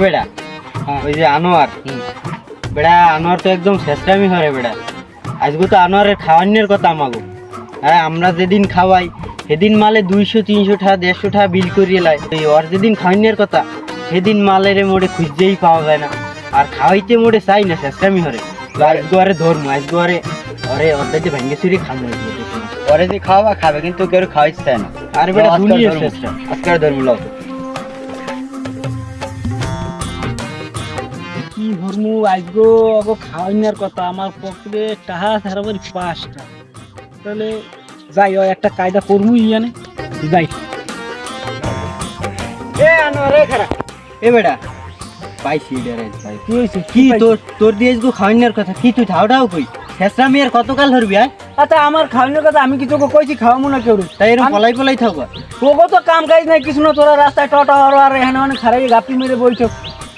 বেড়া ওই যে আনোয়ার বেড়া আনোয়ার তো একদম শেষরামি হরে বেড়া আজকে তো আনোয়ারের খাওয়ানোর কথা আমাগো হ্যাঁ আমরা যেদিন খাওয়াই সেদিন মালে 200-300 টাকা 150 টাকা বিল করিয়ে লাই ওর যেদিন খাওয়ানোর কথা সেদিন মালের মোড়ে খুঁজতেই পাওয়া যায় না আর খাওয়াইতে মোড়ে চাই না শেষরামি হরে আজকে আরে ধর্ম আজকে আরে আরে অর্ধাইতে ভেঙে চুরি খামো ওরে যে খাওয়া খাবে কিন্তু কেউ খাওয়াইতে চায় না। আর বেটা দুনিয়ার শেষরা আজকের ধর্ম লোক কি ধর্ম আজগো আগো খাওয়ানোর কথা আমার পকেটে টাহা ধারাবার 5টা তাহলে যাই ওই একটা কায়দা করবো ইয়ানে যাই এ আনোয়ার এ খারা এ বেটা পাইছি রে ভাই কি হয়েছে কি তোর দিয়ে আজকে খাওয়ানোর কথা কি তুই ধাওটাও কই শেষরামি আর কতকাল ধরবি আর আচ্ছা আমার খাওয়ানোর কথা আমি কি তোকে কইছি খাওয়াবো না কেউ তাই এরকম পলাই পলাই থাকবা তোকে তো কাম কাজ নাই কিছু না তোরা রাস্তায় টটা হরো আর এখানে অনেক খারাই গাপি মেরে বইছো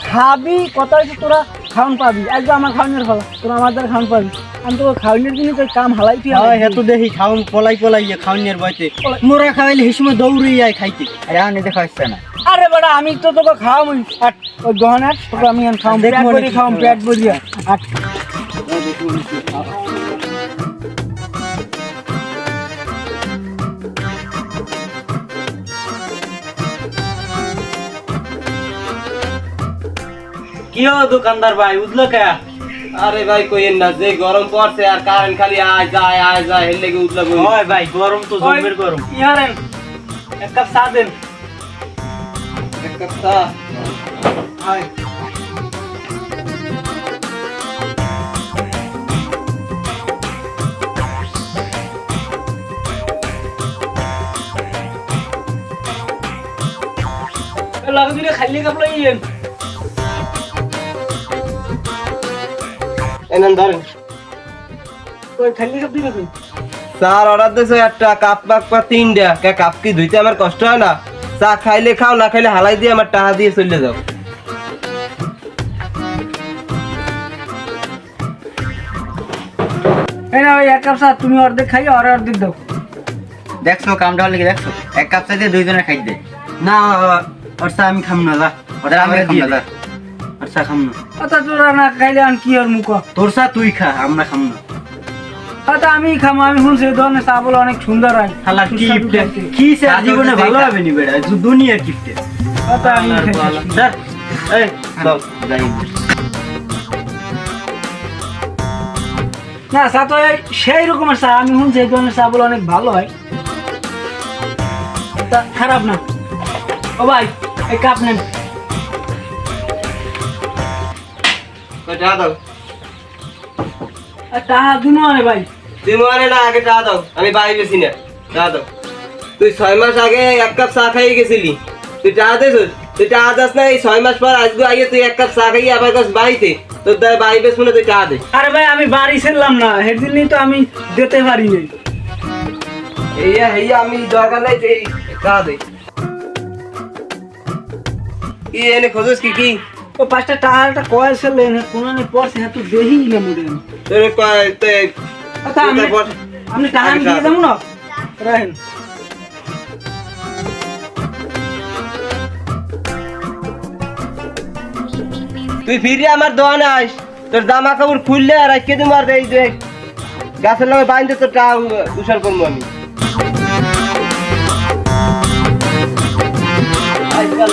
খাবি কত হয়েছে তোরা খাওয়ান পাবি আজকে আমার খাওয়ানোর ফলা তোরা আমার দ্বারা খাওয়ান পাবি আমি তোকে খাওয়ানোর জন্য তোর কাম হালাই তুই হয় হেতু দেখি খাওন পলাই পলাই খাওয়ানোর বইতে মোরা খাওয়াইলে সেই সময় দৌড়ে যায় খাইতে এখন এতে খাওয়াইছে না। আরে বেটা আমি তো তোকে খাওয়াবো আর ওই গহনার তোকে আমি খাওয়াম পেট ভরি খাওয়াম পেট ভরিয়া আর কি হো দোকানদার ভাই বুঝলো কে আরে ভাই কইেন না যে গরম পড়ছে আর কারেন্ট খালি আয় যায় হেল লেগে উঠলা কই হয় ভাই গরম তো জমের গরম ইয়ারেন এক কাপ চা দেন এক কাপ চা হয় লাগা দিলে খালি কাপ লইয়েন এনেন ধরেন ওই খালি কাপ দিলে কই চার অর্ডার দিছো একটা কাপ পা তিনটা কে কাপ কি ধুইতে আমার কষ্ট হয় না চা খাইলে খাও না খাইলে হালাই দিয়ে আমার টাকা দিয়ে চলে যাও এই না ওই এক কাপ চা তুমি অর্ধেক খাই আর অর্ধেক দাও দেখছো কামটা হলে কি দেখছো এক কাপ চাইতে দুইজনে খাই দে না আচ্ছা আমি খাম না যা ওদের আমি খাম না আচ্ছা খাম না আচ্ছা তোরা না খাইলে আর কি আর মুখ তোর চা তুই খা আমরা খাম না আচ্ছা আমি খামো আমি শুনছি এই ধরনের চা বলে অনেক সুন্দর হয় শালা কিপটে কি সে জীবনে ভালো হবে নি বেড়া দুনিয়ার কিপটে আচ্ছা আমি খাইছি। ধর এই দাও যাই না চা তো এই সেই রকমের চা আমি শুনছি এই ধরনের চা বলে অনেক ভালো হয় তা খারাপ না ও ভাই এই কাপ নেন কই টাকা দাও আর টাকা দিনো আরে ভাই তুমি আরে না আগে টাকা দাও আমি বাড়ি গেছি না টাকা দাও তুই 6 মাস আগে এক কাপ চা খাই গেছিলি তুই টাকা দিস তুই টাকা দাস না এই 6 মাস পর আজকে আইয়ে তুই এক কাপ চা খাই আবার কাছ বাড়িতে তোর দায় বাড়ি বেশ শুনে তুই টাকা দে আরে ভাই আমি বাড়ি ছিলাম না সেদিনই তো আমি দিতে পারি নাই এইয়া আমি দরকার নাই তুই টাকা দে কি এনে খোঁজস কি ও 5টা টাকা একটা কয়েল ছিল কোনো নেই পড়ছে হ্যাঁ তো দেহি না মুড়ে তোর কয় তে আচ্ছা আপনি টাকা আমি দিয়ে দেবো না রাখেন তুই ফিরে আমার দোকানে আস তোর জামা কাপড় খুললে আর আজকে তোমার এই যে গাছের লগে বাইন্ধে তোর টাকা উসার করবো আমি আজকাল